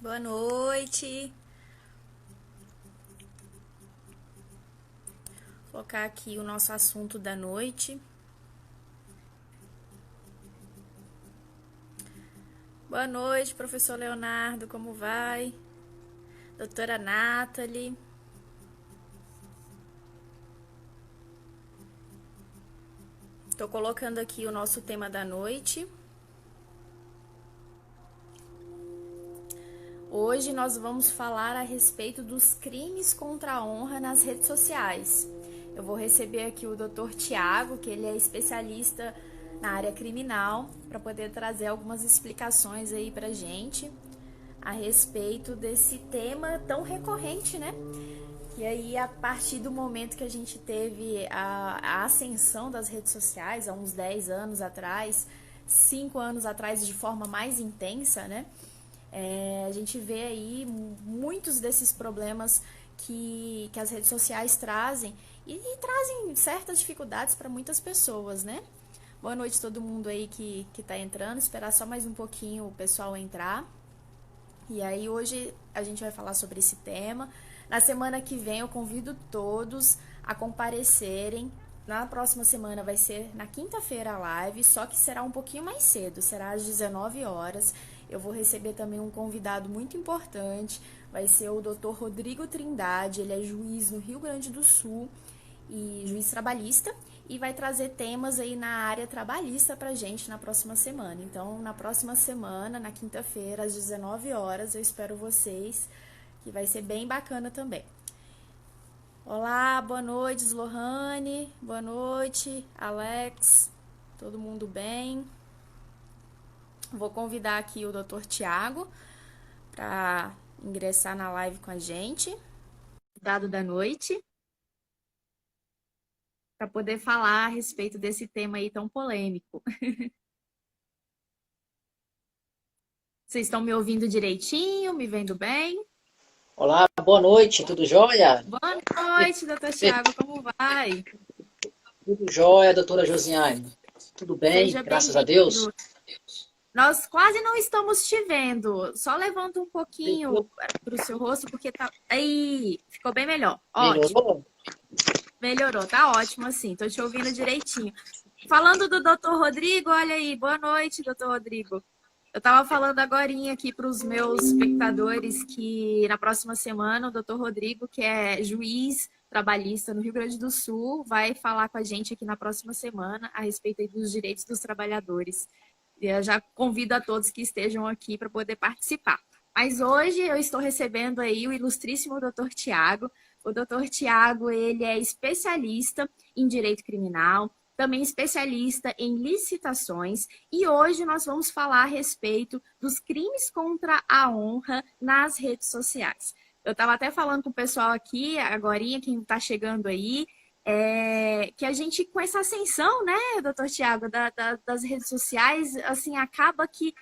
Boa noite. Vou colocar aqui o nosso assunto da noite. Boa noite, professor Leonardo, como vai? Doutora Nathalie. Estou colocando aqui o nosso tema da noite. Hoje nós vamos falar a respeito dos crimes contra a honra nas redes sociais. Eu vou receber aqui o Dr. Tiago, que ele é especialista na área criminal, para poder trazer algumas explicações aí pra gente a respeito desse tema tão recorrente, né? E aí, a partir do momento que a gente teve a ascensão das redes sociais, há uns 10 anos atrás, 5 anos atrás de forma mais intensa, né? A gente vê aí muitos desses problemas que as redes sociais trazem e trazem certas dificuldades para muitas pessoas, né? Boa noite a todo mundo aí que tá entrando, esperar só mais um pouquinho o pessoal entrar. E aí hoje a gente vai falar sobre esse tema. Na semana que vem eu convido todos a comparecerem. Na próxima semana vai ser na quinta-feira a live, só que será um pouquinho mais cedo, será às 19 horas. Eu vou receber também um convidado muito importante, vai ser o Dr. Rodrigo Trindade, ele é juiz no Rio Grande do Sul e juiz trabalhista e vai trazer temas aí na área trabalhista pra gente na próxima semana. Então, na próxima semana, na quinta-feira, às 19 horas, eu espero vocês, que vai ser bem bacana também. Olá, boa noite, Slohane, boa noite, Alex, todo mundo bem? Vou convidar aqui o Dr. Tiago para ingressar na live com a gente, dado da noite, para poder falar a respeito desse tema aí tão polêmico. Vocês estão me ouvindo direitinho, me vendo bem? Olá, boa noite, tudo jóia? Boa noite, doutor Tiago, como vai? Tudo jóia, doutora Josiane? Tudo bem, Seja graças a Deus? bem-vindo. Nós quase não estamos te vendo. Só levanta um pouquinho para o seu rosto, porque tá. Aí, ficou bem melhor. Ótimo. Melhorou? Melhorou, tá ótimo assim. Tô te ouvindo direitinho. Falando do doutor Rodrigo, olha aí. Boa noite, doutor Rodrigo. Eu estava falando agorinha aqui para os meus espectadores que na próxima semana o doutor Rodrigo, que é juiz trabalhista no Rio Grande do Sul, vai falar com a gente aqui na próxima semana a respeito aí dos direitos dos trabalhadores. Eu já convido a todos que estejam aqui para poder participar. Mas hoje eu estou recebendo aí o ilustríssimo doutor Tiago. O doutor Tiago, ele é especialista em direito criminal, também especialista em licitações, e hoje nós vamos falar a respeito dos crimes contra a honra nas redes sociais. Eu estava até falando com o pessoal aqui, agorinha, quem está chegando aí, que a gente, com essa ascensão, né, doutor Tiago, das redes sociais, assim, acaba que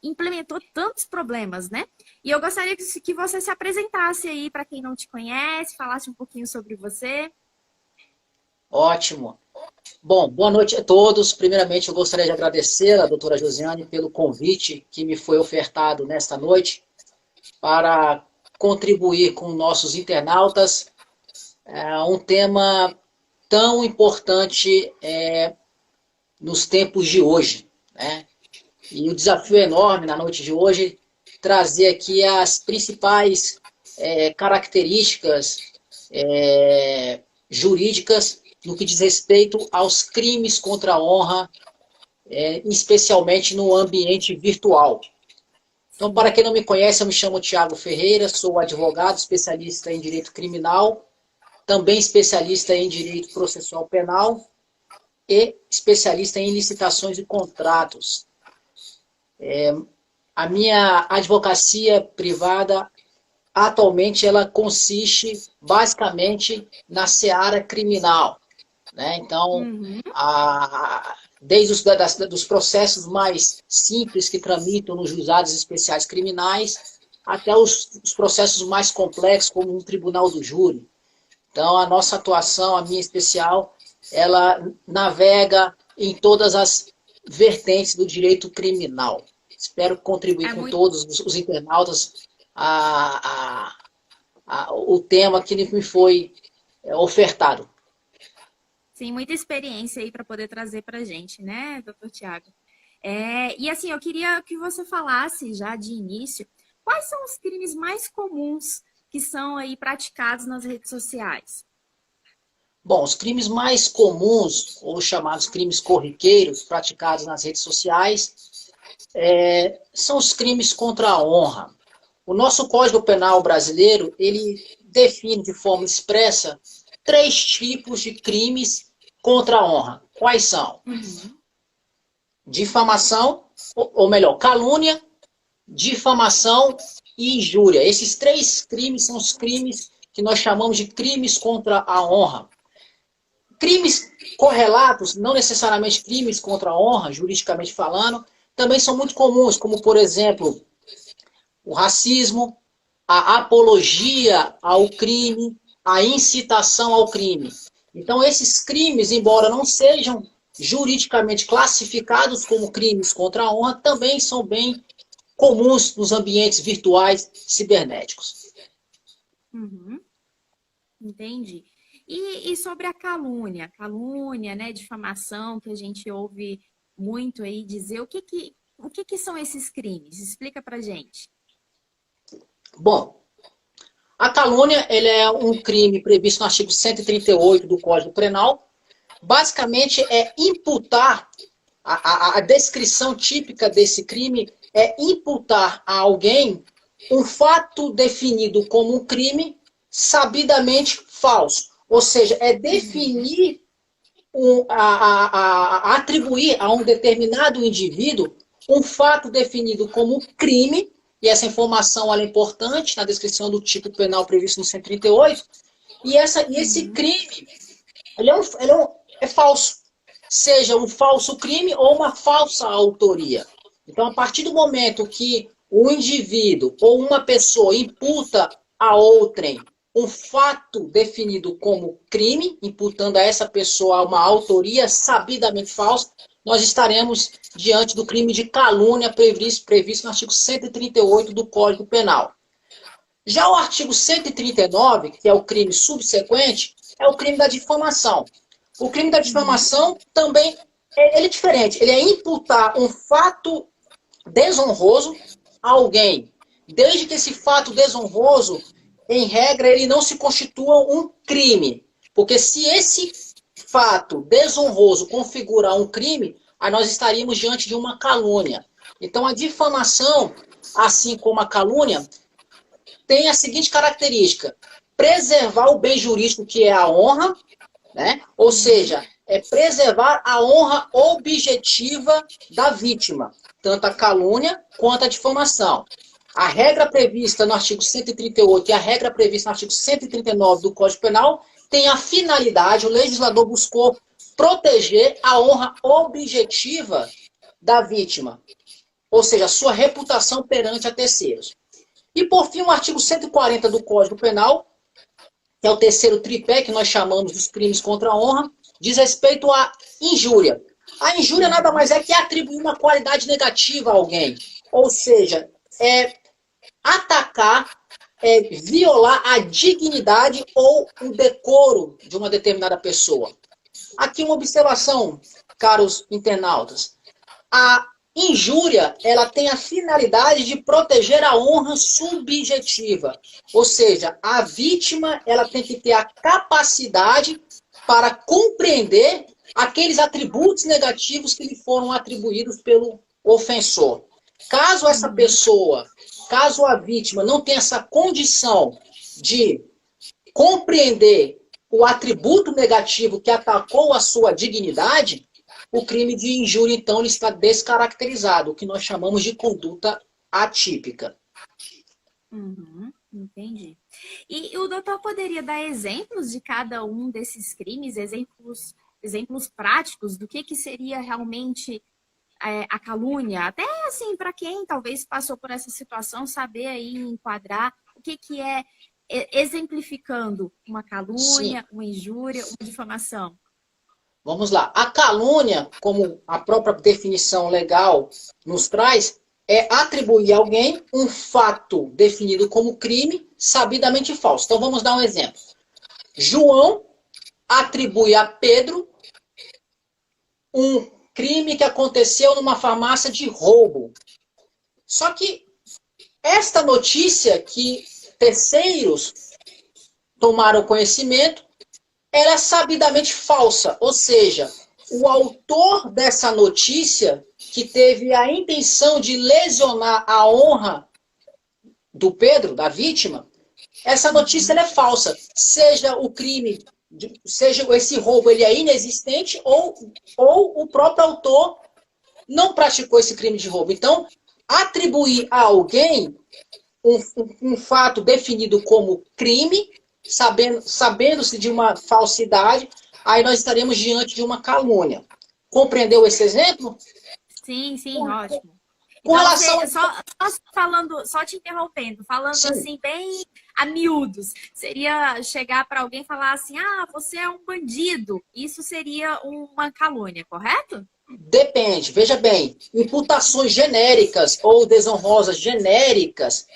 implementou tantos problemas, né? E eu gostaria que você se apresentasse aí para quem não te conhece, falasse um pouquinho sobre você. Ótimo. Bom, boa noite a todos. Primeiramente, eu gostaria de agradecer à doutora Josiane pelo convite que me foi ofertado nesta noite para contribuir com nossos internautas um tema tão importante nos tempos de hoje, né? E o desafio é enorme na noite de hoje trazer aqui as principais características jurídicas no que diz respeito aos crimes contra a honra, especialmente no ambiente virtual. Então, para quem não me conhece, eu me chamo Tiago Ferreira, sou advogado, especialista em direito criminal, também especialista em direito processual penal e especialista em licitações e contratos. A minha advocacia privada, atualmente, ela consiste basicamente na seara criminal, né? Então, desde dos processos mais simples que tramitam nos juizados especiais criminais até os processos mais complexos, como um tribunal do júri. Então, a nossa atuação, a minha especial, ela navega em todas as vertentes do direito criminal, Espero contribuir É com muito, todos os internautas o tema que me foi ofertado. sim, muita experiência aí para poder trazer para a gente, né, doutor Tiago? E assim, eu queria que você falasse já de início, quais são os crimes mais comuns que são aí praticados nas redes sociais? Bom, os crimes mais comuns, ou chamados crimes corriqueiros, praticados nas redes sociais, são os crimes contra a honra. O nosso Código Penal brasileiro, ele define de forma expressa 3 tipos de crimes contra a honra. Quais são? Uhum. Difamação, ou melhor, calúnia, difamação e injúria. Esses 3 crimes são os crimes que nós chamamos de crimes contra a honra. Crimes correlatos, não necessariamente crimes contra a honra, juridicamente falando, também são muito comuns, como, por exemplo, o racismo, a apologia ao crime, a incitação ao crime. Então, esses crimes, embora não sejam juridicamente classificados como crimes contra a honra, também são bem comuns nos ambientes virtuais cibernéticos. Uhum. Entendi. E sobre a calúnia, né, difamação, que a gente ouve muito aí dizer, o que que são esses crimes? Explica pra gente. Bom, a calúnia ele é um crime previsto no artigo 138 do Código Penal. Basicamente, é imputar, a descrição típica desse crime é imputar a alguém um fato definido como um crime sabidamente falso. Ou seja, é definir, atribuir a um determinado indivíduo um fato definido como crime, e essa informação ela é importante na descrição do tipo penal previsto no 138, e esse Uhum. crime é falso, seja um falso crime ou uma falsa autoria. Então, a partir do momento que o indivíduo ou uma pessoa imputa a outrem um fato definido como crime, imputando a essa pessoa uma autoria sabidamente falsa, nós estaremos diante do crime de calúnia previsto no artigo 138 do Código Penal. Já o artigo 139, que é o crime subsequente, é o crime da difamação. O crime da Uhum. difamação também ele é diferente. Ele é imputar um fato desonroso a alguém, desde que esse fato desonroso, em regra, ele não se constitua um crime. Porque se esse fato desonroso configurar um crime, aí nós estaríamos diante de uma calúnia. Então, a difamação, assim como a calúnia, tem a seguinte característica: preservar o bem jurídico que é a honra, né? Ou Uhum. seja, é preservar a honra objetiva da vítima, tanto a calúnia quanto a difamação. A regra prevista no artigo 138 e a regra prevista no artigo 139 do Código Penal tem a finalidade, o legislador buscou proteger a honra objetiva da vítima, ou seja, a sua reputação perante a terceiros. E, por fim, o artigo 140 do Código Penal, que é o terceiro tripé que nós chamamos dos crimes contra a honra, diz respeito à injúria. A injúria nada Uhum. mais é que atribuir uma qualidade negativa a alguém. Ou seja, atacar, violar a dignidade ou o decoro de uma determinada pessoa. Aqui uma observação, caros internautas. A injúria, ela tem a finalidade de proteger a honra subjetiva. Ou seja, a vítima, ela tem que ter a capacidade para compreender aqueles atributos negativos que lhe foram atribuídos pelo ofensor. Caso essa Uhum. pessoa, caso a vítima não tenha essa condição de compreender o atributo negativo que atacou a sua dignidade, o crime de injúria, então, ele está descaracterizado, o que nós chamamos de conduta atípica. Uhum. Entendi. E o doutor poderia dar exemplos de cada um desses crimes, exemplos práticos do que seria realmente a calúnia? Até assim, para quem talvez passou por essa situação, saber aí enquadrar o que é exemplificando uma Sim, calúnia, uma injúria, uma difamação. vamos lá. A calúnia, como a própria definição legal nos traz, é atribuir a alguém um fato definido como crime sabidamente falso. Então vamos dar um exemplo. João atribui a Pedro um crime que aconteceu numa farmácia de roubo. Só que esta notícia que terceiros tomaram conhecimento, ela é sabidamente falsa. Ou seja, o autor dessa notícia, que teve a intenção de lesionar a honra do Pedro, da vítima, essa notícia ela é falsa. Seja o crime, seja esse roubo ele é inexistente, ou o próprio autor não praticou esse crime de roubo. Então, atribuir a alguém um fato definido como crime, sabendo-se de uma falsidade, aí nós estaremos diante de uma calúnia. Compreendeu esse exemplo? Sim, sim, ótimo. Com Então, relação você, só te interrompendo, falando Sim. assim, bem a miúdos, seria chegar para alguém e falar assim, ah, você é um bandido. Isso seria uma calúnia, correto? Depende, veja bem, imputações genéricas ou desonrosas genéricas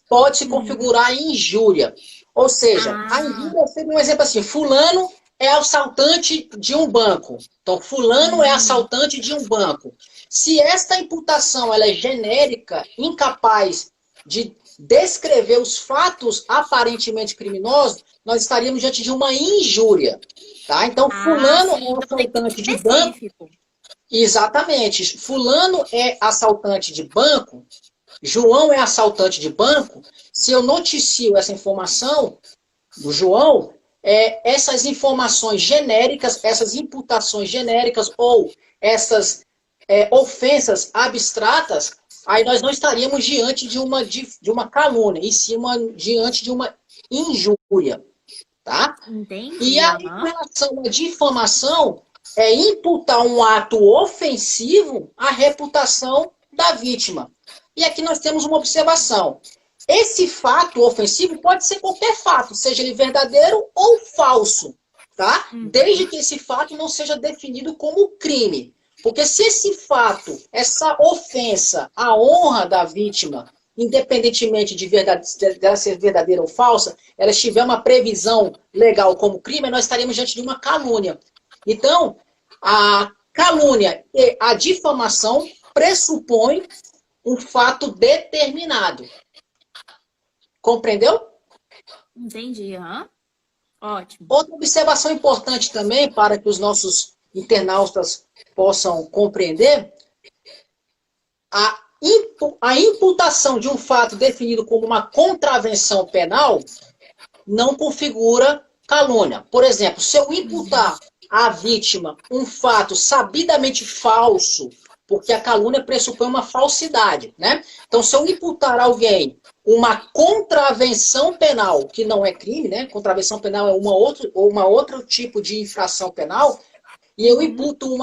pode se configurar em injúria. Ou seja, a injúria seria um exemplo assim, fulano é assaltante de um banco. Então, fulano é assaltante de um banco. Se esta imputação ela é genérica, incapaz de descrever os fatos aparentemente criminosos, nós estaríamos diante de uma injúria. Tá? Então, fulano sim, é então tem que ser assaltante de banco. específico. Exatamente. Fulano é assaltante de banco, João é assaltante de banco. Se eu noticio essa informação do João, essas informações genéricas, essas imputações genéricas ou essas ofensas abstratas, aí nós não estaríamos diante de uma calúnia, e sim diante de uma injúria. Tá? Entendi. E aí, com relação à difamação, é imputar um ato ofensivo à reputação da vítima. E aqui nós temos uma observação. Esse fato ofensivo pode ser qualquer fato, seja ele verdadeiro ou falso, tá? Desde que esse fato não seja definido como crime. Porque se esse fato, essa ofensa à honra da vítima, independentemente de dela ser verdadeira ou falsa, ela estiver uma previsão legal como crime, nós estaremos diante de uma calúnia. Então, a calúnia e a difamação pressupõem um fato determinado. Compreendeu? Entendi, ótimo. Outra observação importante também, para que os nossos internautas possam compreender, a imputação de um fato definido como uma contravenção penal não configura calúnia. Por exemplo, se eu imputar à vítima um fato sabidamente falso, porque a calúnia pressupõe uma falsidade, né? Então, se eu imputar a alguém uma contravenção penal, que não é crime, né? Contravenção penal é uma outro tipo de infração penal, e eu imputo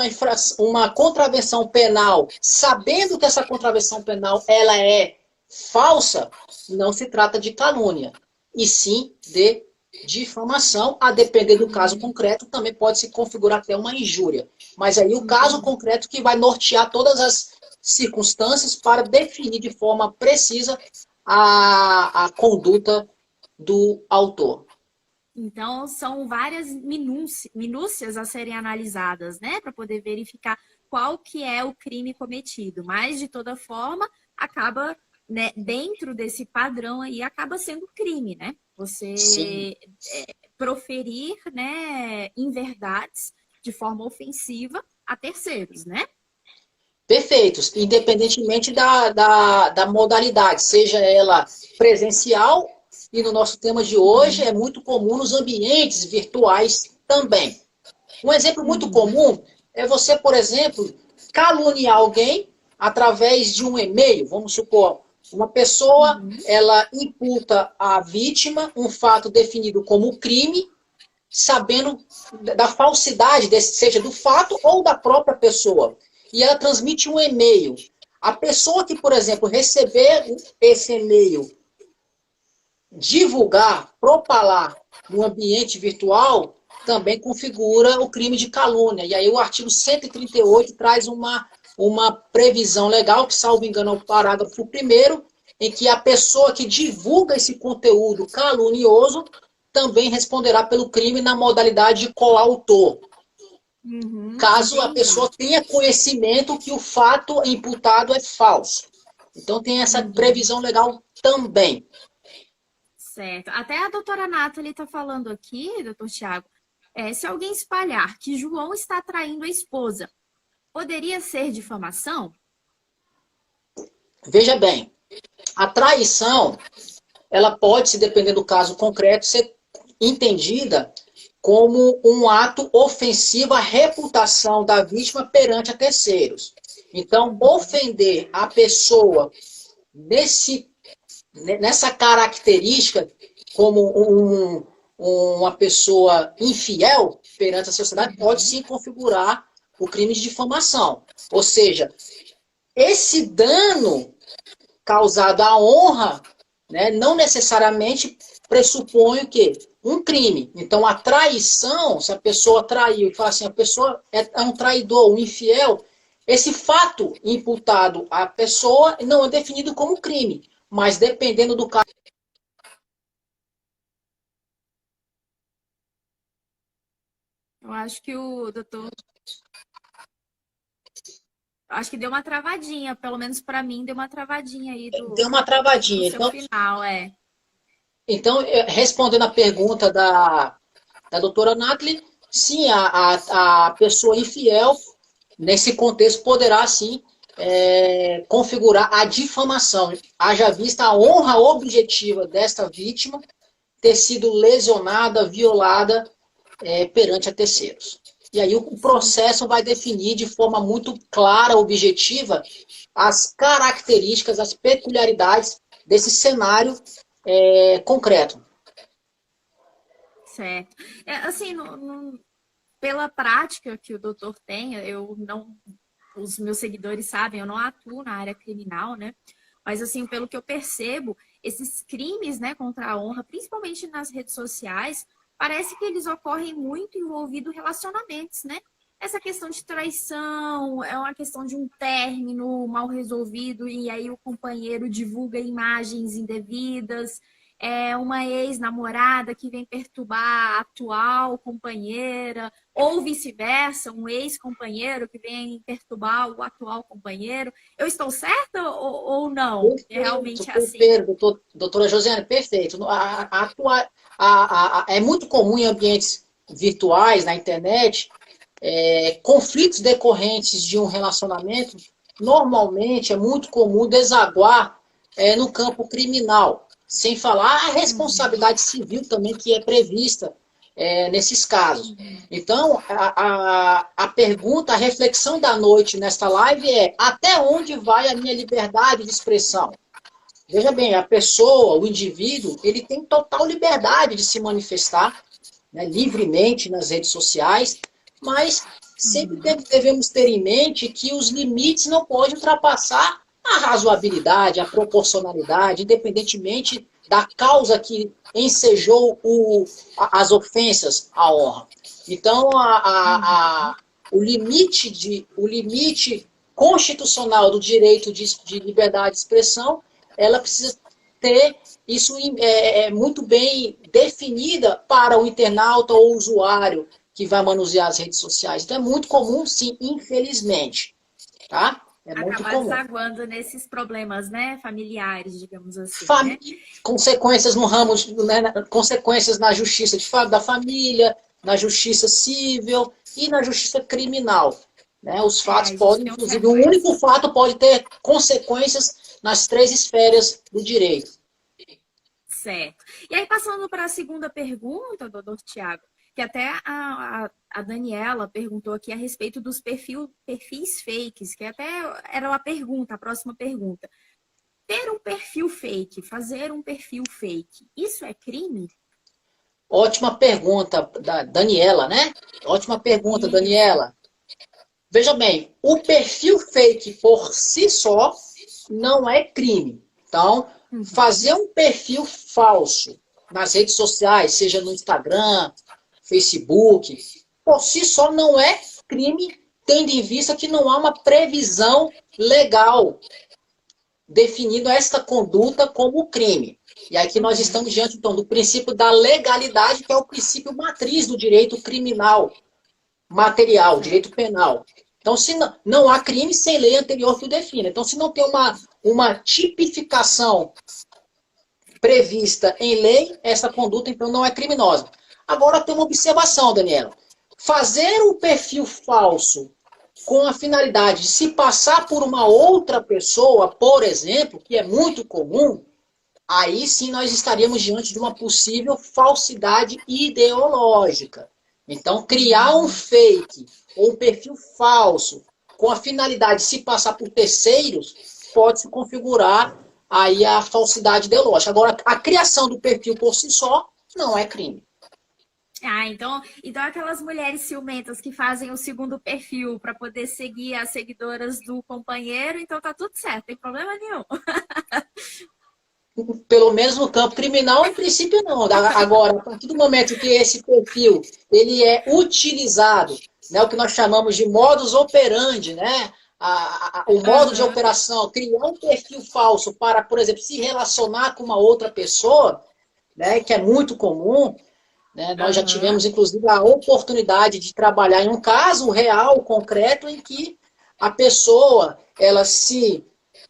uma contravenção penal, sabendo que essa contravenção penal ela é falsa, não se trata de calúnia, e sim de difamação. A depender do caso concreto, também pode se configurar até uma injúria. Mas aí o caso concreto que vai nortear todas as circunstâncias para definir de forma precisa a conduta do autor. Então, são várias minúcias a serem analisadas, né? Para poder verificar qual que é o crime cometido. Mas, de toda forma, acaba, né, dentro desse padrão aí, acaba sendo crime, né? Você proferir, né, inverdades de forma ofensiva a terceiros, né? Perfeitos, independentemente da modalidade, seja ela presencial, e no nosso tema de hoje é muito comum nos ambientes virtuais também. Um exemplo muito comum é você, por exemplo, caluniar alguém através de um e-mail. Vamos supor, uma pessoa, ela imputa à vítima um fato definido como crime, sabendo da falsidade, seja do fato ou da própria pessoa. E ela transmite um e-mail. A pessoa que, por exemplo, receber esse e-mail, divulgar, propalar no ambiente virtual, também configura o crime de calúnia. E aí o artigo 138 traz uma uma previsão legal, que, salvo engano, é o parágrafo 1º, em que a pessoa que divulga esse conteúdo calunioso também responderá pelo crime na modalidade de coautor. Caso a pessoa tenha conhecimento que o fato imputado é falso. Então tem essa previsão legal também. Certo. Até a doutora Nathalie está falando aqui, doutor Tiago, se alguém espalhar que João está traindo a esposa, poderia ser difamação? Veja bem, a traição, ela pode, se depender do caso concreto, ser entendida como um ato ofensivo à reputação da vítima perante a terceiros. Então, ofender a pessoa nessa característica como uma pessoa infiel perante a sociedade pode sim configurar o crime de difamação. Ou seja, esse dano causado à honra, né, não necessariamente pressupõe o quê? Um crime. Então, a traição, se a pessoa traiu e fala assim, a pessoa é um traidor, um infiel, esse fato imputado à pessoa não é definido como crime, mas dependendo do caso. Eu acho que o doutor... Acho que deu uma travadinha, pelo menos para mim, deu uma travadinha aí Deu uma travadinha. do seu final, Então, respondendo a pergunta da doutora Nathalie, sim, a pessoa infiel, nesse contexto, poderá, sim, configurar a difamação. Haja vista a honra objetiva desta vítima ter sido lesionada, violada perante a terceiros. E aí o processo vai definir de forma muito clara, objetiva, as características, as peculiaridades desse cenário concreto. Certo. Assim, pela prática que o doutor tem, os meus seguidores sabem, eu não atuo na área criminal, né? Mas, assim, pelo que eu percebo, esses crimes, né, contra a honra, principalmente nas redes sociais, parece que eles ocorrem muito envolvido relacionamentos, né? Essa questão de traição, é uma questão de um término mal resolvido e aí o companheiro divulga imagens indevidas, uma ex-namorada que vem perturbar a atual companheira, ou vice-versa, um ex-companheiro que vem perturbar o atual companheiro. Eu estou certa ou não? Perfeito, Realmente é assim. perfeito, doutora Josiane, perfeito. É muito comum em ambientes virtuais, na internet, conflitos decorrentes de um relacionamento, normalmente é muito comum desaguar no campo criminal, sem falar a responsabilidade civil também que é prevista nesses casos. Então, a pergunta, a reflexão da noite nesta live é: até onde vai a minha liberdade de expressão? Veja bem, a pessoa, o indivíduo, ele tem total liberdade de se manifestar, né, livremente nas redes sociais, mas sempre devemos ter em mente que os limites não podem ultrapassar a razoabilidade, a proporcionalidade, independentemente da causa que ensejou as ofensas à honra. Então, o limite constitucional do direito de liberdade de expressão, ela precisa ter isso muito bem definida para o internauta ou usuário que vai manusear as redes sociais. Então, é muito comum, sim, infelizmente. Tá? É muito Acabar comum. desaguando nesses problemas, né, familiares, digamos assim. Né? Consequências no ramo, né, consequências na justiça da família, na justiça civil e na justiça criminal. Né? Os fatos podem, inclusive, um único fato pode ter consequências nas 3 esferas do direito. Certo. E aí, passando para a segunda pergunta, doutor Tiago, que até a Daniela perguntou aqui a respeito dos perfis fakes, que até era a próxima pergunta. Ter um perfil fake, fazer um perfil fake, isso é crime? Ótima pergunta da Daniela, né? Ótima pergunta, isso. Daniela. Veja bem, o perfil fake por si só não é crime. Então, fazer um perfil falso nas redes sociais, seja no Instagram, Facebook, por si só não é crime tendo em vista que não há uma previsão legal definindo esta conduta como crime. E aqui nós estamos diante, então, do princípio da legalidade, que é o princípio matriz do direito criminal material, direito penal. Então, se não há crime sem lei anterior que o defina. Então, se não tem uma tipificação prevista em lei, essa conduta, então, não é criminosa. Agora, tem uma observação, Daniela. Fazer um perfil falso com a finalidade de se passar por uma outra pessoa, por exemplo, que é muito comum, aí sim nós estaríamos diante de uma possível falsidade ideológica. Então, criar um fake ou um perfil falso com a finalidade de se passar por terceiros pode se configurar aí a falsidade ideológica. Agora, a criação do perfil por si só não é crime. Ah, então aquelas mulheres ciumentas que fazem o segundo perfil para poder seguir as seguidoras do companheiro, então tá tudo certo, não tem problema nenhum. Pelo menos no campo criminal, em princípio não. Agora, a partir do momento que esse perfil ele é utilizado, né, o que nós chamamos de modus operandi, né, o modo de operação, criar um perfil falso para, por exemplo, se relacionar com uma outra pessoa, né, que é muito comum, né, nós já tivemos, inclusive, a oportunidade de trabalhar em um caso real, concreto, em que a pessoa ela se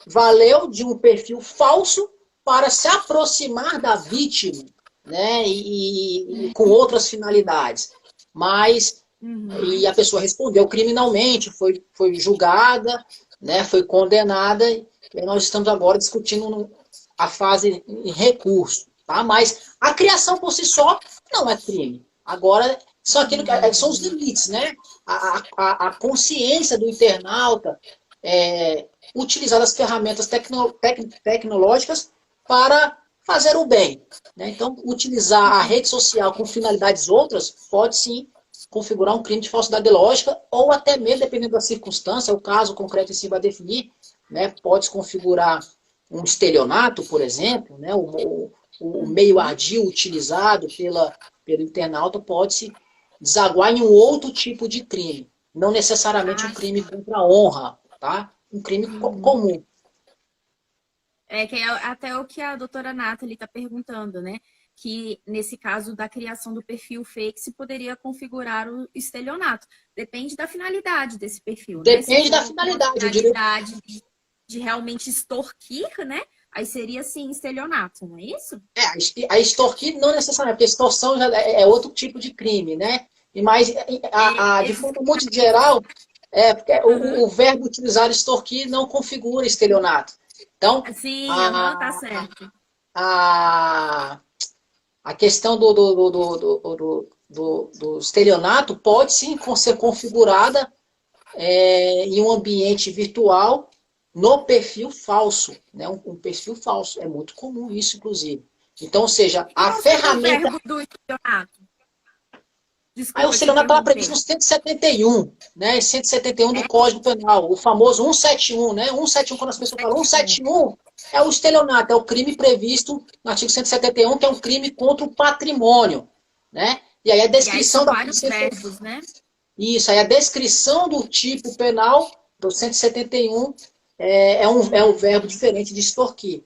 valeu de um perfil falso para se aproximar da vítima, né, e com outras finalidades. Mas e a pessoa respondeu criminalmente, foi julgada, né, foi condenada, e nós estamos agora discutindo a fase em recurso. Tá? Mas a criação por si só não é crime. Agora, são os limites, né? A consciência do internauta utilizar as ferramentas tecnológicas para fazer o bem. Né? Então, utilizar a rede social com finalidades outras pode sim configurar um crime de falsidade ideológica, ou até mesmo, dependendo da circunstância, o caso concreto em si vai definir, né? Pode se configurar um estelionato, por exemplo, né? O meio ardil utilizado pelo internauta pode se desaguar em um outro tipo de crime. Não necessariamente um crime contra a honra, tá? Um crime comum. Que é até o que a doutora Nathalie está perguntando, né? Que nesse caso da criação do perfil fake se poderia configurar o estelionato. Depende da finalidade desse perfil. Depende né? da finalidade. Finalidade de realmente extorquir, né? Aí seria, sim, estelionato, não é isso? A extorquir não necessariamente, porque extorsão já é outro tipo de crime, né? Mas, de forma muito geral, o verbo utilizado extorquir não configura estelionato. Então, sim, tá certo. A questão do estelionato pode sim ser configurada em um ambiente virtual no perfil falso, né? Um perfil falso. É muito comum isso, inclusive. Então, ou seja, a ferramenta... do estelionato? Aí o estelionato está previsto no 171, né? 171 do Código Penal, o famoso 171, né? 171, quando as pessoas falam 171, é o estelionato, é o crime previsto no artigo 171, que é um crime contra o patrimônio, né? E aí a descrição da... vários verbos, né? Isso, aí a descrição do tipo penal do 171 é um verbo diferente de extorquir.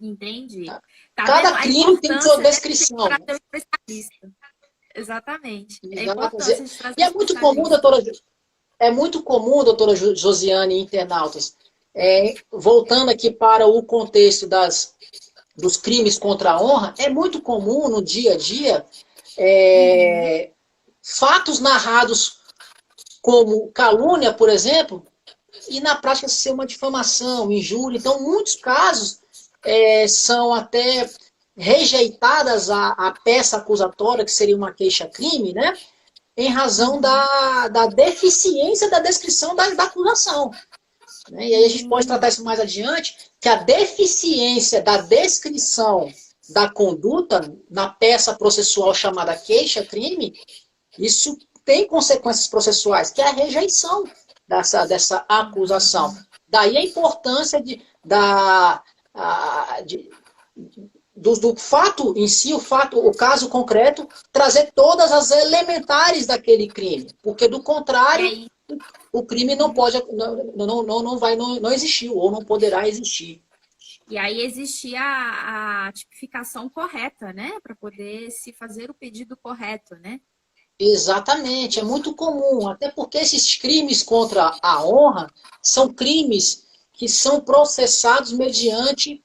Entendi. Tá? Cada crime tem sua descrição. Exatamente. E é muito comum, doutora Josiane e internautas, voltando aqui para o contexto dos crimes contra a honra, é muito comum no dia a dia fatos narrados como calúnia, por exemplo, e na prática ser uma difamação, injúria. Então, muitos casos são até rejeitadas a peça acusatória, que seria uma queixa-crime, né? Em razão da deficiência da descrição da acusação. Né? E aí a gente pode tratar isso mais adiante, que a deficiência da descrição da conduta na peça processual chamada queixa-crime, isso tem consequências processuais, que é a rejeição dessa acusação. Daí a importância do fato em si, o caso concreto, trazer todas as elementares daquele crime. Porque, do contrário, o crime não pode, não existiu ou não poderá existir. E aí existia a tipificação correta, né? Para poder se fazer o pedido correto, né? Exatamente, é muito comum, até porque esses crimes contra a honra são crimes que são processados mediante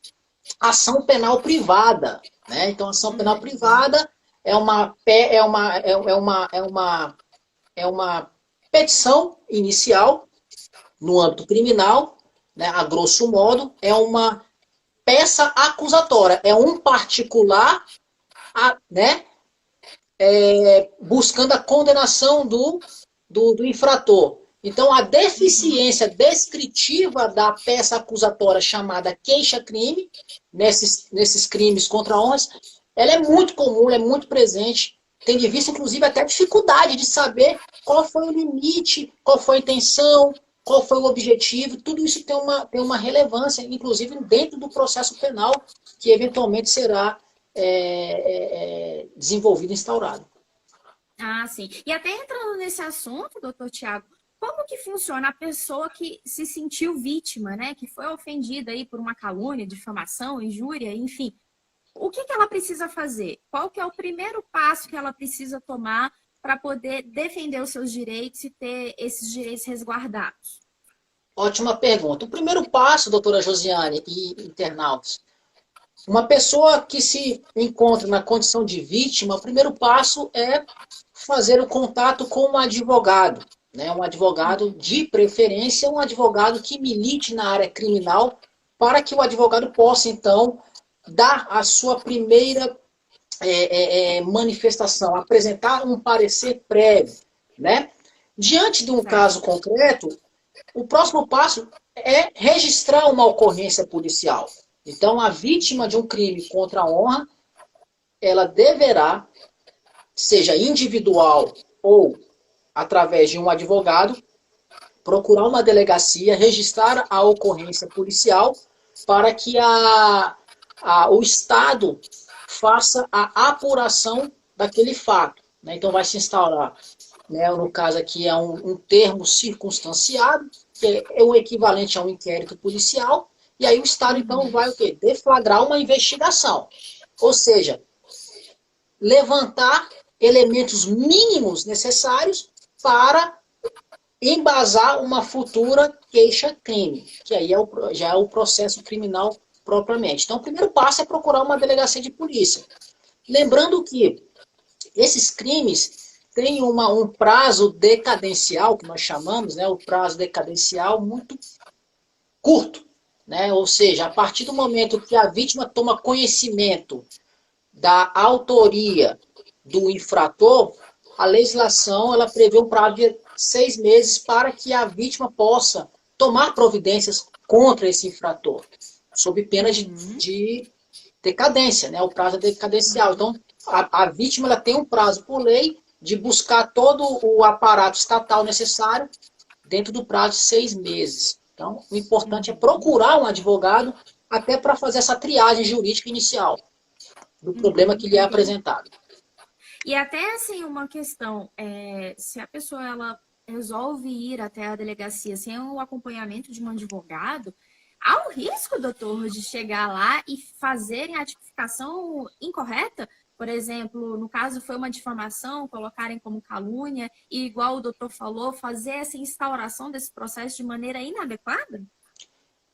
ação penal privada, né? Então, ação penal privada é uma petição inicial no âmbito criminal, né? A grosso modo, é uma peça acusatória, é um particular, né? Buscando a condenação do infrator. Então, a deficiência descritiva da peça acusatória chamada queixa-crime, nesses crimes contra honras, ela é muito comum, ela é muito presente. Tem de vista, inclusive, até a dificuldade de saber qual foi o limite, qual foi a intenção, qual foi o objetivo. Tudo isso tem uma relevância, inclusive, dentro do processo penal, que eventualmente será desenvolvido e instaurado. Ah, sim. E até entrando nesse assunto, doutor Tiago, como que funciona a pessoa que se sentiu vítima, né? Que foi ofendida aí por uma calúnia, difamação, injúria, enfim. O que ela precisa fazer? Qual que é o primeiro passo que ela precisa tomar para poder defender os seus direitos e ter esses direitos resguardados? Ótima pergunta. O primeiro passo, doutora Josiane e internautas, uma pessoa que se encontra na condição de vítima, o primeiro passo é fazer o contato com um advogado, né? Um advogado de preferência, um advogado que milite na área criminal, para que o advogado possa, então, dar a sua primeira manifestação, apresentar um parecer prévio, né? Diante de um caso concreto, o próximo passo é registrar uma ocorrência policial. Então, a vítima de um crime contra a honra, ela deverá, seja individual ou através de um advogado, procurar uma delegacia, registrar a ocorrência policial para que o Estado faça a apuração daquele fato, né? Então, vai se instaurar, né, no caso aqui, é um termo circunstanciado, que é o equivalente a um inquérito policial. E aí o Estado, então, vai o quê? Deflagrar uma investigação. Ou seja, levantar elementos mínimos necessários para embasar uma futura queixa-crime, que aí já é o processo criminal propriamente. Então, o primeiro passo é procurar uma delegacia de polícia. Lembrando que esses crimes têm um prazo decadencial, que nós chamamos, né, o prazo decadencial muito curto. Né? Ou seja, a partir do momento que a vítima toma conhecimento da autoria do infrator, a legislação ela prevê um prazo de 6 meses para que a vítima possa tomar providências contra esse infrator, sob pena de decadência, né? O prazo é decadencial. Então, a vítima ela tem um prazo por lei de buscar todo o aparato estatal necessário dentro do prazo de 6 meses. Então, o importante é procurar um advogado até para fazer essa triagem jurídica inicial do problema que lhe é apresentado. E até, assim, uma questão, se a pessoa ela resolve ir até a delegacia sem o acompanhamento de um advogado, há o risco, doutor, de chegar lá e fazerem a tipificação incorreta? Por exemplo, no caso foi uma difamação, colocarem como calúnia e, igual o doutor falou, fazer essa instauração desse processo de maneira inadequada?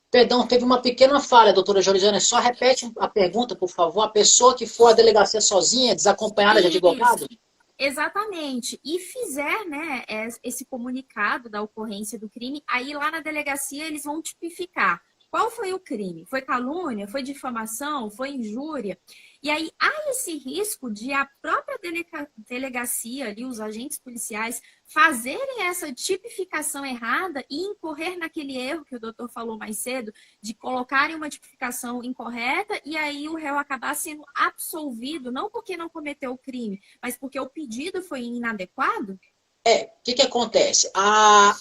Perdão, teve uma pequena falha, doutora Joriane. Só repete a pergunta, por favor. A pessoa que for à delegacia sozinha, desacompanhada de advogado? Exatamente. E fizer, né, esse comunicado da ocorrência do crime, aí lá na delegacia eles vão tipificar qual foi o crime. Foi calúnia? Foi difamação? Foi injúria? E aí há esse risco de a própria delegacia, ali, os agentes policiais, fazerem essa tipificação errada e incorrer naquele erro que o doutor falou mais cedo, de colocarem uma tipificação incorreta e aí o réu acabar sendo absolvido, não porque não cometeu o crime, mas porque o pedido foi inadequado? O que acontece? A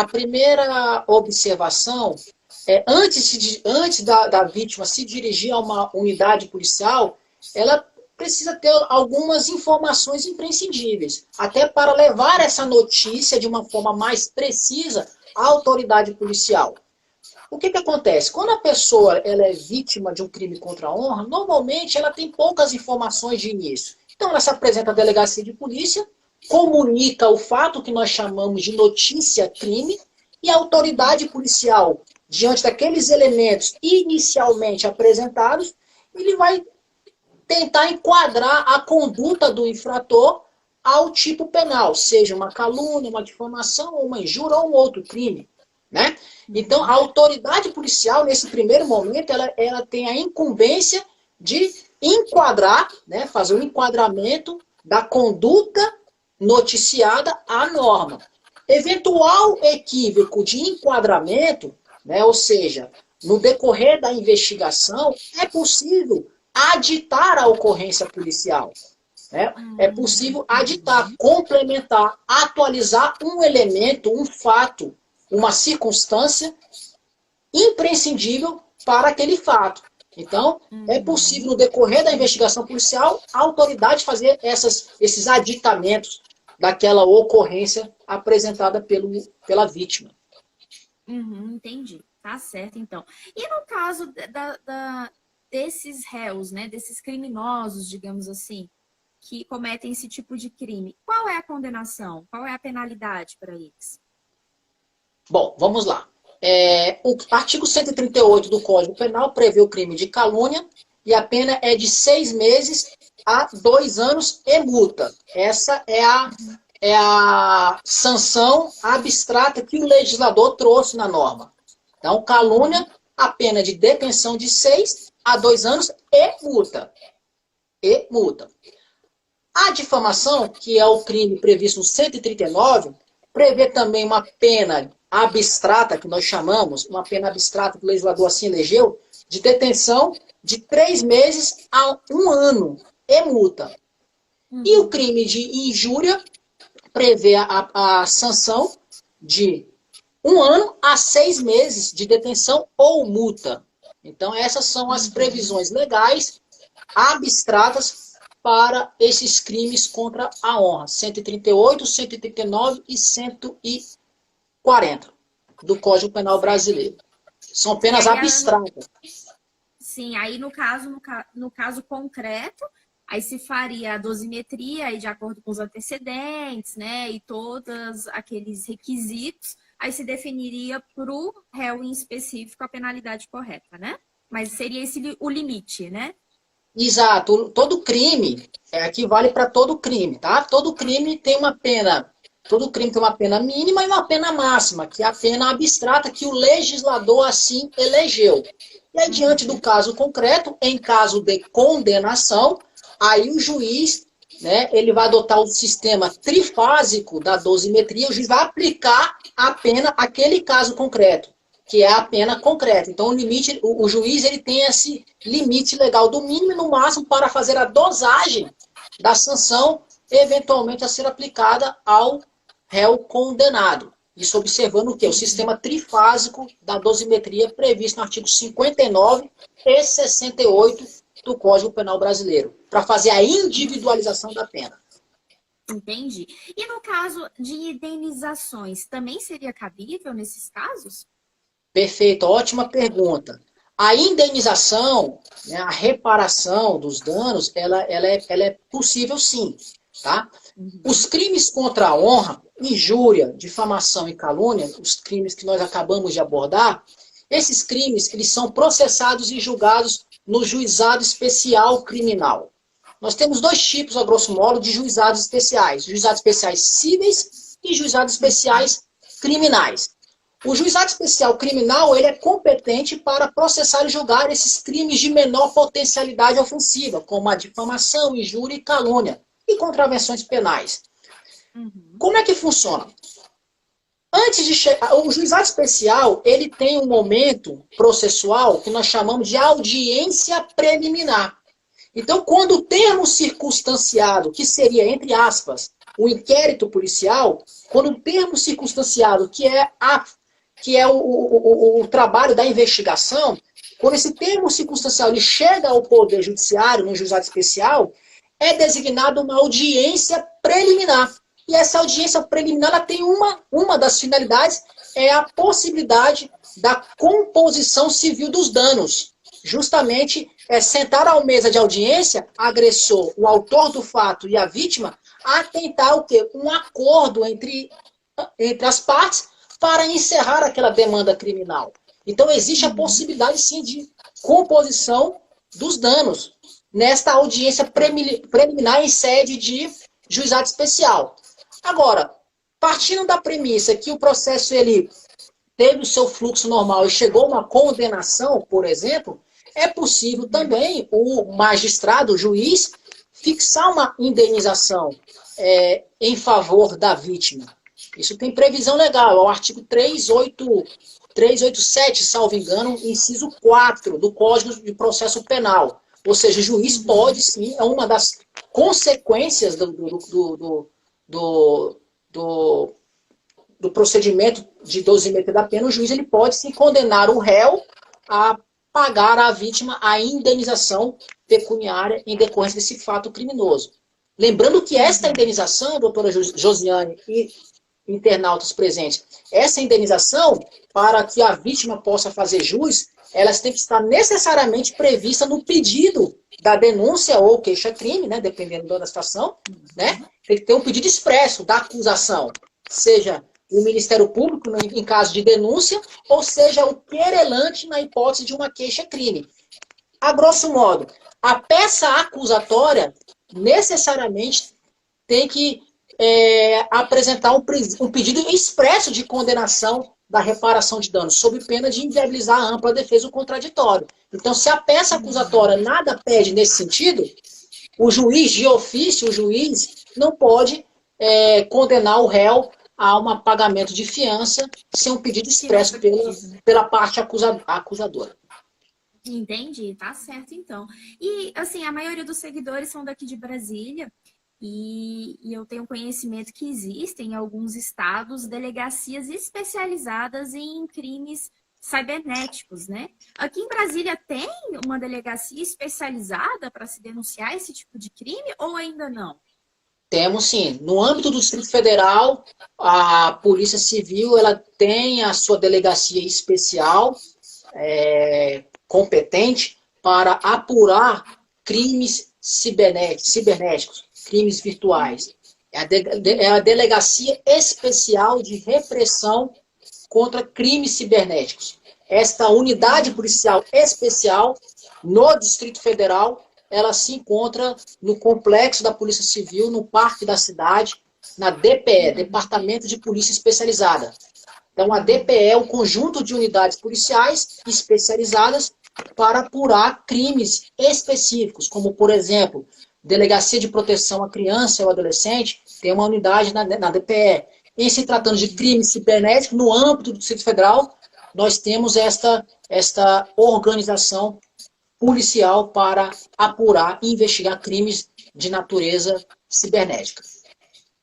primeira observação antes da vítima se dirigir a uma unidade policial, ela precisa ter algumas informações imprescindíveis, até para levar essa notícia de uma forma mais precisa à autoridade policial. O que acontece? Quando a pessoa ela é vítima de um crime contra a honra, normalmente ela tem poucas informações de início. Então ela se apresenta à delegacia de polícia, comunica o fato que nós chamamos de notícia-crime, e a autoridade policial, diante daqueles elementos inicialmente apresentados, ele vai tentar enquadrar a conduta do infrator ao tipo penal, seja uma calúnia, uma difamação, uma injúria ou um outro crime, né? Então, a autoridade policial, nesse primeiro momento, ela tem a incumbência de enquadrar, né, fazer um enquadramento da conduta noticiada à norma. Eventual equívoco de enquadramento, né, ou seja, no decorrer da investigação, é possível aditar a ocorrência policial. Né? É possível aditar, complementar, atualizar um elemento, um fato, uma circunstância imprescindível para aquele fato. Então, é possível, no decorrer da investigação policial, a autoridade fazer esses aditamentos daquela ocorrência apresentada pela vítima. Entendi. Tá certo, então. E no caso desses réus, né, desses criminosos, digamos assim, que cometem esse tipo de crime, qual é a condenação? Qual é a penalidade para eles? Bom, vamos lá. O artigo 138 do Código Penal prevê o crime de calúnia e a pena é de 6 meses a 2 anos e multa. Essa é a sanção abstrata que o legislador trouxe na norma. Então, calúnia, a pena de detenção de 6 a 2 anos e multa. A difamação, que é o crime previsto no 139, prevê também uma pena abstrata, que nós chamamos, uma pena abstrata que o legislador assim elegeu, de detenção de 3 meses a 1 ano e multa. E o crime de injúria prevê a sanção de 1 ano a 6 meses de detenção ou multa. Então, essas são as previsões legais abstratas para esses crimes contra a honra. 138, 139 e 140 do Código Penal Brasileiro. São penas abstratas. Sim, aí no caso concreto, aí se faria a dosimetria aí de acordo com os antecedentes, né? E todos aqueles requisitos, aí se definiria para o réu em específico a penalidade correta, né? Mas seria esse o limite, né? Exato. Todo crime, aqui vale para todo crime, tá? Todo crime tem uma pena mínima e uma pena máxima, que é a pena abstrata que o legislador assim elegeu. E aí, diante do caso concreto, em caso de condenação, aí o juiz, né, ele vai adotar o sistema trifásico da dosimetria, o juiz vai aplicar a pena àquele caso concreto, que é a pena concreta. Então, o juiz ele tem esse limite legal do mínimo e no máximo para fazer a dosagem da sanção eventualmente a ser aplicada ao réu condenado. Isso observando o quê? O sistema trifásico da dosimetria previsto no artigo 59 e 68 do Código Penal Brasileiro, para fazer a individualização da pena. Entendi. E no caso de indenizações, também seria cabível nesses casos? Perfeito, ótima pergunta. A indenização, né, a reparação dos danos, ela é possível sim. Tá? Os crimes contra a honra, injúria, difamação e calúnia, os crimes que nós acabamos de abordar, esses crimes eles são processados e julgados no juizado especial criminal. Nós temos 2 tipos, a grosso modo, de juizados especiais. Juizados especiais cíveis e juizados especiais criminais. O juizado especial criminal ele é competente para processar e julgar esses crimes de menor potencialidade ofensiva, como a difamação, injúria e calúnia, e contravenções penais. Como é que funciona? Antes de chegar, o juizado especial ele tem um momento processual que nós chamamos de audiência preliminar. Então, quando o termo circunstanciado, que seria, entre aspas, o inquérito policial, quando o termo circunstanciado, que é o trabalho da investigação, quando esse termo circunstancial ele chega ao Poder Judiciário, no juizado especial, é designada uma audiência preliminar. E essa audiência preliminar ela tem uma das finalidades, é a possibilidade da composição civil dos danos. Justamente é sentar à mesa de audiência, agressor, o autor do fato e a vítima, a tentar o quê? Um acordo entre as partes para encerrar aquela demanda criminal. Então, existe a possibilidade, sim, de composição dos danos nesta audiência preliminar em sede de juizado especial. Agora, partindo da premissa que o processo ele teve o seu fluxo normal e chegou a uma condenação, por exemplo, é possível também o magistrado, o juiz, fixar uma indenização em favor da vítima. Isso tem previsão legal, é o artigo 387, salvo engano, inciso 4 do Código de Processo Penal. Ou seja, o juiz pode, sim, é uma das consequências do procedimento de dosimetria da pena, o juiz ele pode, sim, condenar o réu a pagar à vítima a indenização pecuniária em decorrência desse fato criminoso. Lembrando que esta indenização, doutora Josiane e internautas presentes, essa indenização, para que a vítima possa fazer jus, elas têm que estar necessariamente prevista no pedido da denúncia ou queixa-crime, né, dependendo da situação, né, tem que ter um pedido expresso da acusação, seja o Ministério Público em caso de denúncia, ou seja o querelante na hipótese de uma queixa-crime. A grosso modo, a peça acusatória necessariamente tem que apresentar um pedido expresso de condenação da reparação de danos, sob pena de inviabilizar a ampla defesa do contraditório. Então, se a peça acusatória nada pede nesse sentido, o juiz, de ofício, o juiz não pode condenar o réu a um pagamento de fiança sem um pedido expresso pela parte acusadora. Entendi, tá certo então. E, assim, a maioria dos seguidores são daqui de Brasília e eu tenho conhecimento que existem em alguns estados delegacias especializadas em crimes cibernéticos, né? Aqui em Brasília tem uma delegacia especializada para se denunciar esse tipo de crime ou ainda não? Temos sim. No âmbito do Distrito Federal, a Polícia Civil ela tem a sua delegacia especial, competente, para apurar crimes cibernéticos, crimes virtuais. É a Delegacia Especial de Repressão contra Crimes Cibernéticos. Esta unidade policial especial no Distrito Federal, ela se encontra no complexo da Polícia Civil, no Parque da Cidade, na DPE, Departamento de Polícia Especializada. Então, a DPE é um conjunto de unidades policiais especializadas para apurar crimes específicos, como, por exemplo, Delegacia de Proteção à Criança e ao Adolescente, tem uma unidade na DPE. Em se tratando de crimes cibernéticos, no âmbito do Distrito Federal, nós temos esta organização policial para apurar e investigar crimes de natureza cibernética.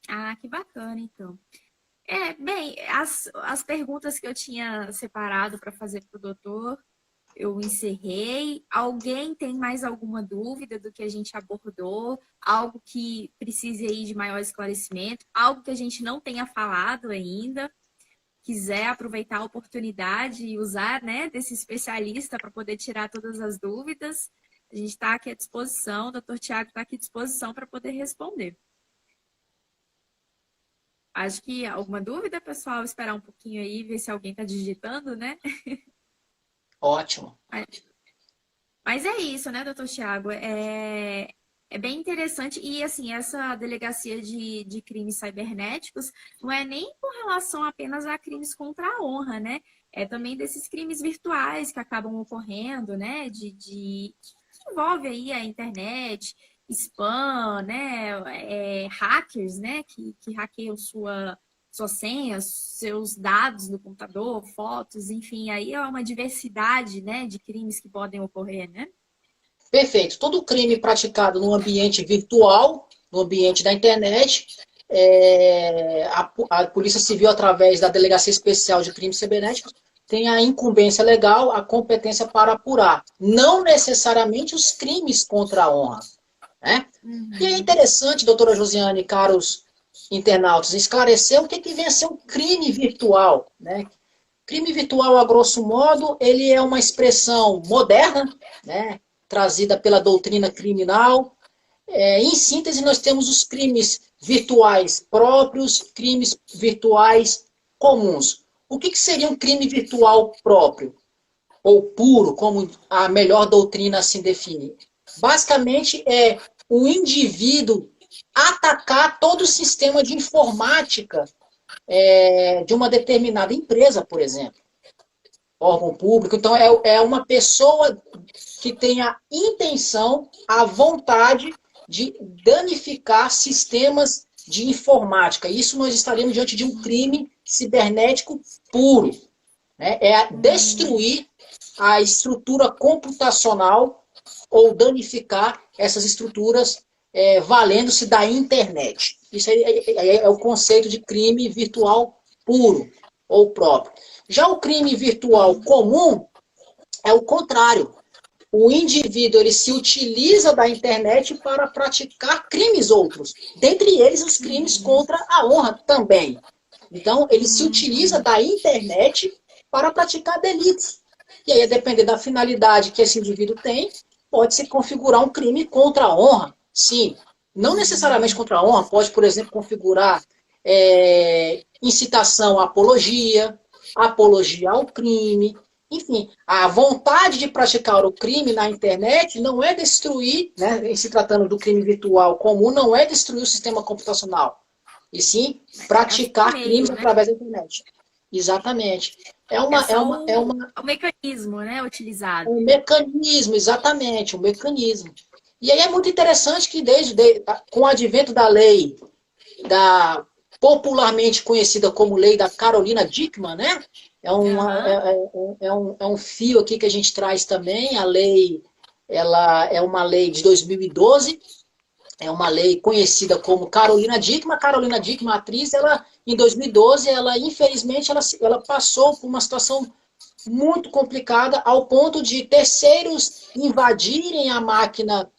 Ah, que bacana, então. Bem, as perguntas que eu tinha separado para fazer para o doutor, eu encerrei. Alguém tem mais alguma dúvida do que a gente abordou? Algo que precise aí de maior esclarecimento? Algo que a gente não tenha falado ainda? Quiser aproveitar a oportunidade e usar, né, desse especialista para poder tirar todas as dúvidas, a gente está aqui à disposição, o doutor Tiago está aqui à disposição para poder responder. Acho que alguma dúvida, pessoal? Esperar um pouquinho aí, ver se alguém está digitando, né? Ótimo. Mas é isso, né, doutor Tiago? É bem interessante. E, assim, essa delegacia de crimes cibernéticos não é nem com relação apenas a crimes contra a honra, né? É também desses crimes virtuais que acabam ocorrendo, né? Que envolve aí a internet, spam, né? Hackers, né? Que hackeiam sua senha, seus dados no computador, fotos, enfim. Aí é uma diversidade, né, de crimes que podem ocorrer, né? Perfeito. Todo crime praticado no ambiente virtual, no ambiente da internet, a Polícia Civil, através da Delegacia Especial de Crimes Cibernéticos, tem a incumbência legal, a competência para apurar. Não necessariamente os crimes contra a honra, né? E é interessante, doutora Josiane, caros internautas, esclarecer o que vem a ser um crime virtual, né? Crime virtual, a grosso modo, ele é uma expressão moderna, né, trazida pela doutrina criminal. Em síntese, nós temos os crimes virtuais próprios, crimes virtuais comuns. O que seria um crime virtual próprio? Ou puro, como a melhor doutrina assim define? Basicamente, é o indivíduo atacar todo o sistema de informática de uma determinada empresa, por exemplo, órgão público. Então, é uma pessoa que tem a intenção, a vontade de danificar sistemas de informática. Isso nós estaremos diante de um crime cibernético puro. Né? É destruir a estrutura computacional ou danificar essas estruturas valendo-se da internet. Isso é o conceito de crime virtual puro ou próprio. Já o crime virtual comum é o contrário. O indivíduo ele se utiliza da internet para praticar crimes outros, dentre eles os crimes contra a honra também. Então, ele se utiliza da internet para praticar delitos. E aí, a depender da finalidade que esse indivíduo tem, pode-se configurar um crime contra a honra. Sim, não necessariamente contra a honra, pode, por exemplo, configurar incitação à apologia, apologia ao crime. Enfim, a vontade de praticar o crime na internet não é destruir, né, em se tratando do crime virtual comum, não é destruir o sistema computacional, e sim praticar crimes através da internet. Exatamente. O mecanismo, né, utilizado. Um mecanismo, exatamente, um mecanismo. E aí é muito interessante que com o advento da lei, popularmente conhecida como lei da Carolina Dickmann, né? É um fio aqui que a gente traz também. A lei, ela é uma lei de 2012, é uma lei conhecida como Carolina Dickmann. Carolina Dickmann, atriz, ela, em 2012, infelizmente, ela passou por uma situação muito complicada, ao ponto de terceiros invadirem a máquina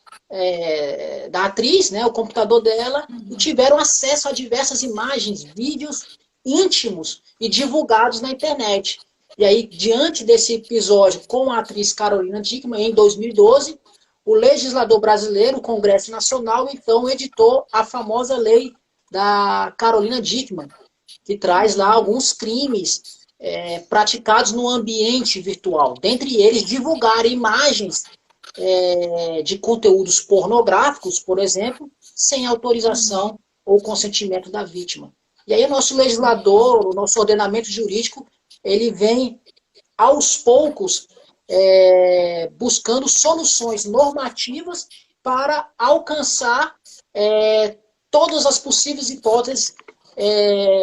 da atriz, né, o computador dela, e tiveram acesso a diversas imagens, vídeos íntimos e divulgados na internet. E aí, diante desse episódio com a atriz Carolina Dickmann, em 2012, o legislador brasileiro, o Congresso Nacional, então editou a famosa lei da Carolina Dickmann, que traz lá alguns crimes praticados no ambiente virtual. Dentre eles, divulgar imagens de conteúdos pornográficos, por exemplo, sem autorização ou consentimento da vítima. E aí o nosso legislador, o nosso ordenamento jurídico, ele vem aos poucos buscando soluções normativas para alcançar todas as possíveis hipóteses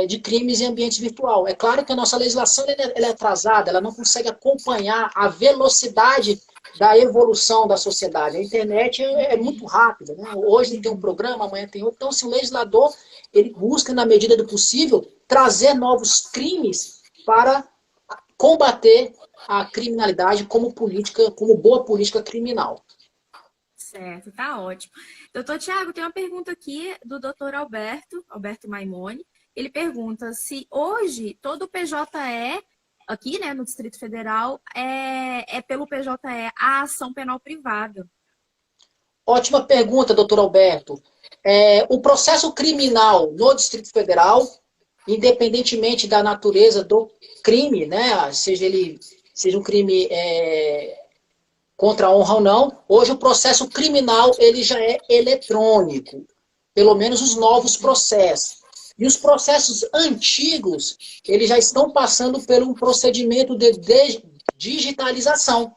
de crimes em ambiente virtual. É claro que a nossa legislação ela é atrasada, ela não consegue acompanhar a velocidade da evolução da sociedade. A internet é muito rápida, né? Hoje tem um programa, amanhã tem outro. Então, assim, o legislador ele busca, na medida do possível, trazer novos crimes para combater a criminalidade como boa política criminal. Certo, tá ótimo. Doutor Tiago, tem uma pergunta aqui do doutor Alberto Maimone. Ele pergunta se hoje todo o PJE, aqui, né, no Distrito Federal, é pelo PJE a ação penal privada. Ótima pergunta, doutor Alberto. O processo criminal no Distrito Federal, independentemente da natureza do crime, né, seja um crime contra a honra ou não, hoje o processo criminal ele já é eletrônico, pelo menos os novos processos. E os processos antigos, eles já estão passando por um procedimento de digitalização.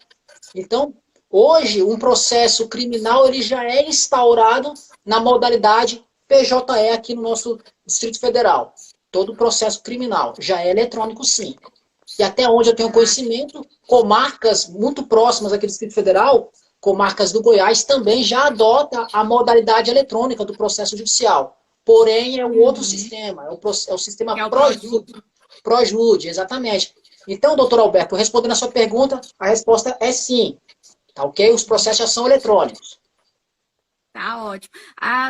Então, hoje, um processo criminal ele já é instaurado na modalidade PJE aqui no nosso Distrito Federal. Todo o processo criminal já é eletrônico, sim. E até onde eu tenho conhecimento, comarcas muito próximas aqui do Distrito Federal, comarcas do Goiás, também já adota a modalidade eletrônica do processo judicial. Porém, é um outro sistema, é o sistema ProJude, exatamente. Então, doutor Alberto, respondendo a sua pergunta, a resposta é sim. Tá ok? Os processos já são eletrônicos. Tá ótimo.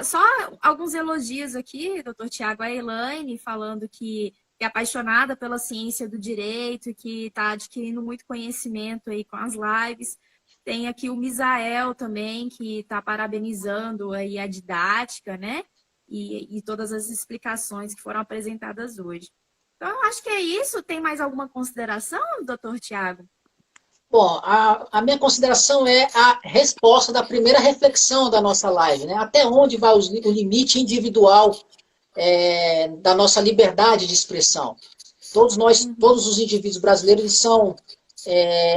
Só alguns elogios aqui, doutor Tiago, a Elaine falando que é apaixonada pela ciência do direito e que está adquirindo muito conhecimento aí com as lives. Tem aqui o Misael também, que está parabenizando aí a didática, né? E todas as explicações que foram apresentadas hoje. Então, eu acho que é isso. Tem mais alguma consideração, doutor Tiago? Bom, a minha consideração é a resposta da primeira reflexão da nossa live, né? Até onde vai o limite individual da nossa liberdade de expressão? Todos nós, todos os indivíduos brasileiros são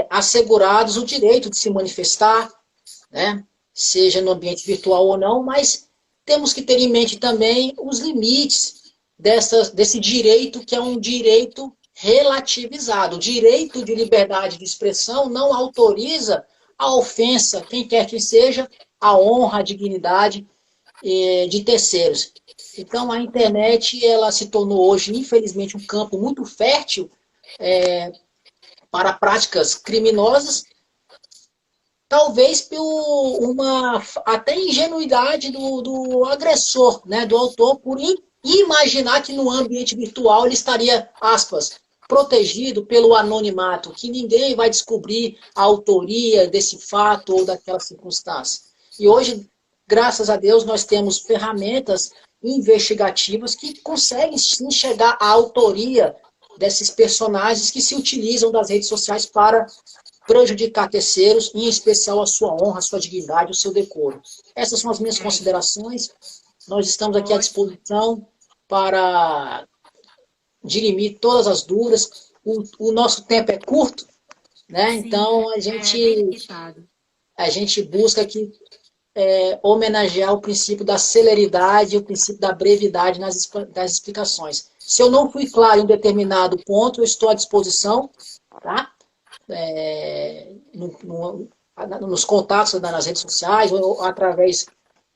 assegurados o direito de se manifestar, né? Seja no ambiente virtual ou não, mas temos que ter em mente também os limites desse direito, que é um direito relativizado. O direito de liberdade de expressão não autoriza a ofensa, quem quer que seja, a honra, a dignidade de terceiros. Então, a internet ela se tornou hoje, infelizmente, um campo muito fértil para práticas criminosas, talvez por uma até ingenuidade do agressor, né, do autor, por imaginar que no ambiente virtual ele estaria, aspas, protegido pelo anonimato, que ninguém vai descobrir a autoria desse fato ou daquela circunstância. E hoje, graças a Deus, nós temos ferramentas investigativas que conseguem sim chegar à autoria desses personagens que se utilizam das redes sociais para prejudicar terceiros, em especial a sua honra, a sua dignidade, o seu decoro. Essas são as minhas considerações. Nós estamos aqui à disposição para dirimir todas as dúvidas. O nosso tempo é curto, né? Sim, então a gente busca aqui homenagear o princípio da celeridade, o princípio da brevidade das explicações. Se eu não fui claro em um determinado ponto, eu estou à disposição, tá? Nos contatos nas redes sociais, ou através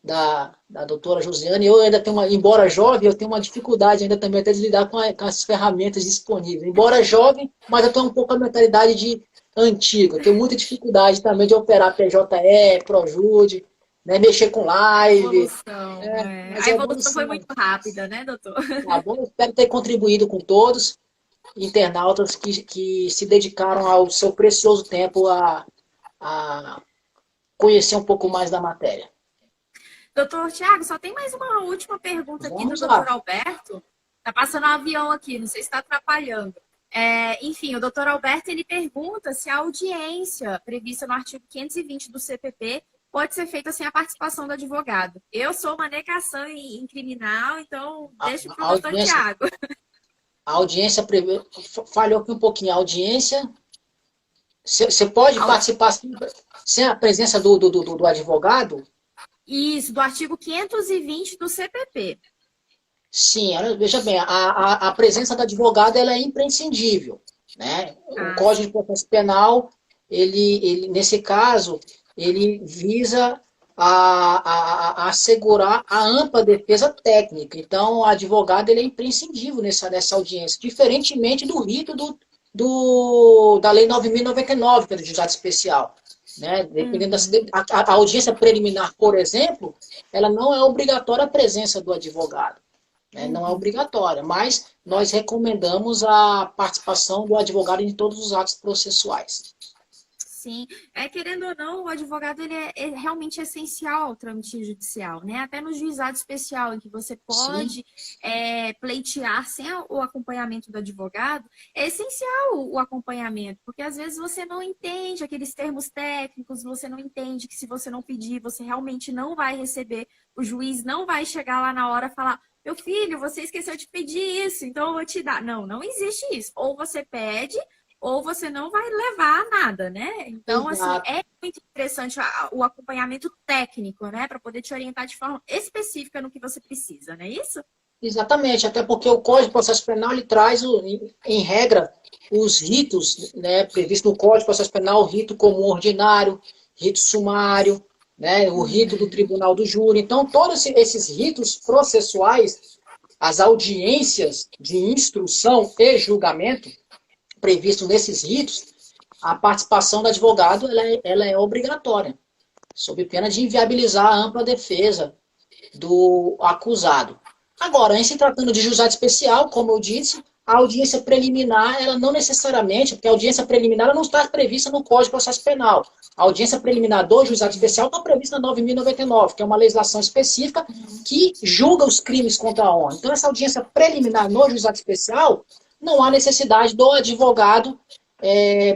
da doutora Josiane. Eu ainda tenho embora jovem, eu tenho uma dificuldade ainda também até de lidar com as ferramentas disponíveis. Embora jovem, mas eu tenho um pouco a mentalidade de antigo. Eu tenho muita dificuldade também de operar PJE, Projude, né, mexer com live. A evolução foi muito rápida, né, doutor? Tá bom? Eu espero ter contribuído com todos internautas que se dedicaram ao seu precioso tempo a conhecer um pouco mais da matéria. Doutor Tiago, só tem mais uma última pergunta aqui do doutor Alberto. Está passando um avião aqui, não sei se está atrapalhando. Enfim, o doutor Alberto ele pergunta se a audiência prevista no artigo 520 do CPP pode ser feita sem a participação do advogado. Eu sou uma negação em criminal, então deixa para o doutor Tiago. A audiência falhou aqui um pouquinho. A audiência, você pode participar sem a presença do advogado? Isso, do artigo 520 do CPP. Sim, veja bem, a presença do advogado ela é imprescindível, né? O Código de Processo Penal, ele nesse caso, ele visa a assegurar a ampla defesa técnica. Então, o advogado ele é imprescindível nessa audiência, diferentemente do rito da Lei 9.099, que é do juizado especial. Né? Dependendo a audiência preliminar, por exemplo, ela não é obrigatória a presença do advogado. Né? Não é obrigatória, mas nós recomendamos a participação do advogado em todos os atos processuais. Sim, querendo ou não, o advogado ele é realmente essencial ao trâmite judicial, né? Até no juizado especial, em que você pode pleitear sem o acompanhamento do advogado, é essencial o acompanhamento, porque às vezes você não entende aqueles termos técnicos, você não entende que se você não pedir, você realmente não vai receber, o juiz não vai chegar lá na hora e falar: meu filho, você esqueceu de pedir isso, então eu vou te dar. Não existe isso. Ou você pede, ou você não vai levar nada, né? Então, Exato. assim, é muito interessante o acompanhamento técnico, né? Para poder te orientar de forma específica no que você precisa, não é isso? Exatamente, até porque o Código de Processo Penal ele traz, em regra, os ritos, né, previstos no Código de Processo Penal, o rito comum ordinário, rito sumário, né, o rito do tribunal do júri. Então, todos esses ritos processuais, as audiências de instrução e julgamento, previsto nesses ritos, a participação do advogado ela é obrigatória. sob pena de inviabilizar a ampla defesa do acusado. Agora, em se tratando de juizado especial, como eu disse, a audiência preliminar, ela não necessariamente, porque a audiência preliminar ela não está prevista no Código de Processo Penal. A audiência preliminar do juizado especial está prevista na 9.099, que é uma legislação específica que julga os crimes contra a honra. Então, essa audiência preliminar no juizado especial, não há necessidade do advogado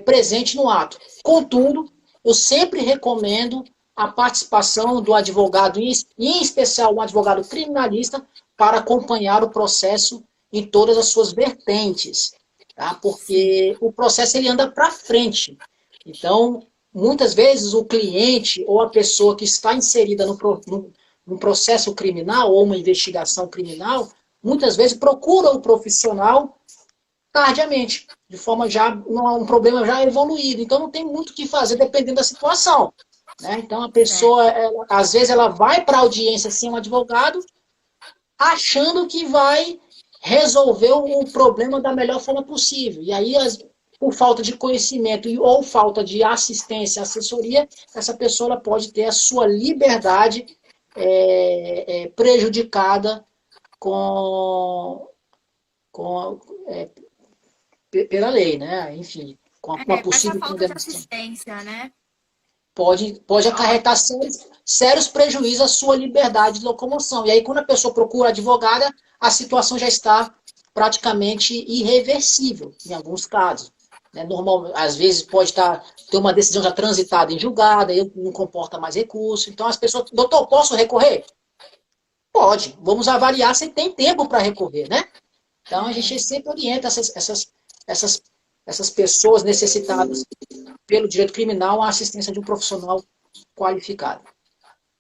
presente no ato. Contudo, eu sempre recomendo a participação do advogado, em especial um advogado criminalista, para acompanhar o processo em todas as suas vertentes, tá? Porque o processo ele anda para frente. Então, muitas vezes o cliente ou a pessoa que está inserida no processo criminal ou uma investigação criminal, muitas vezes procura o profissional tardiamente, de forma já, um problema já evoluído. Então, não tem muito o que fazer dependendo da situação. Né? Então, a pessoa, às vezes, ela vai para a audiência sem um advogado, achando que vai resolver o problema da melhor forma possível. E aí, por falta de conhecimento ou falta de assistência, assessoria, essa pessoa ela pode ter a sua liberdade prejudicada pela lei, né? Enfim, com a possível essa falta de condenação. assistência, né? Pode acarretar sérios prejuízos à sua liberdade de locomoção. E aí, quando a pessoa procura advogada, a situação já está praticamente irreversível, em alguns casos. Né? Às vezes pode ter uma decisão já transitada em julgada, aí não comporta mais recurso. Então, as pessoas, doutor, posso recorrer? Pode. Vamos avaliar se tem tempo para recorrer, né? Então, a gente sempre orienta essas pessoas necessitadas pelo direito criminal a assistência de um profissional qualificado.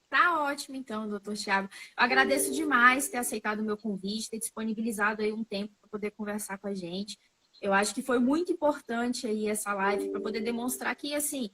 Tá ótimo, então, doutor Tiago. Eu agradeço demais ter aceitado o meu convite, ter disponibilizado aí um tempo para poder conversar com a gente. Eu acho que foi muito importante aí essa live para poder demonstrar que, assim,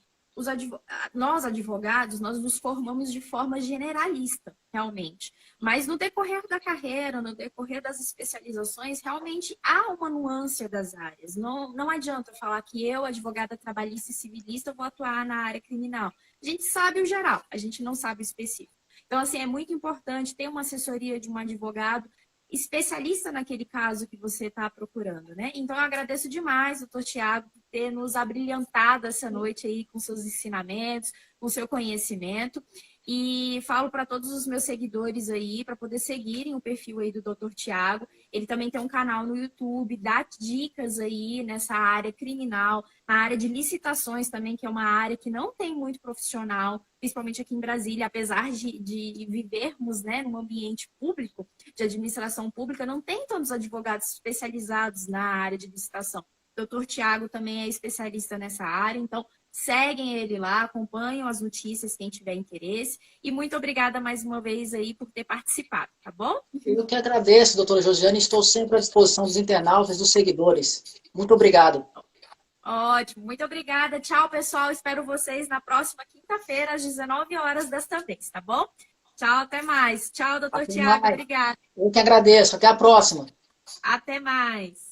nós advogados, nós nos formamos de forma generalista, realmente. Mas no decorrer da carreira, no decorrer das especializações, realmente há uma nuance das áreas. Não adianta falar que eu, advogada trabalhista e civilista, vou atuar na área criminal. A gente sabe o geral, a gente não sabe o específico. Então, assim, é muito importante ter uma assessoria de um advogado especialista naquele caso que você está procurando, né? Então, eu agradeço demais, doutor Tiago, por ter nos abrilhantado essa noite aí com seus ensinamentos, com seu conhecimento. E falo para todos os meus seguidores aí, para poder seguirem o perfil aí do doutor Tiago. Ele também tem um canal no YouTube, dá dicas aí nessa área criminal, na área de licitações também, que é uma área que não tem muito profissional, principalmente aqui em Brasília, apesar de vivermos, né, num ambiente público, de administração pública, não tem tantos advogados especializados na área de licitação. O doutor Tiago também é especialista nessa área, então seguem ele lá, acompanham as notícias, quem tiver interesse. E muito obrigada mais uma vez aí por ter participado, tá bom? Eu que agradeço, doutora Josiane, estou sempre à disposição dos internautas, dos seguidores. Muito obrigado. Ótimo, muito obrigada. Tchau, pessoal. Espero vocês na próxima quinta-feira, às 19 horas desta vez, tá bom? Tchau, até mais. Tchau, doutor Tiago. Obrigada. Eu que agradeço. Até a próxima. Até mais.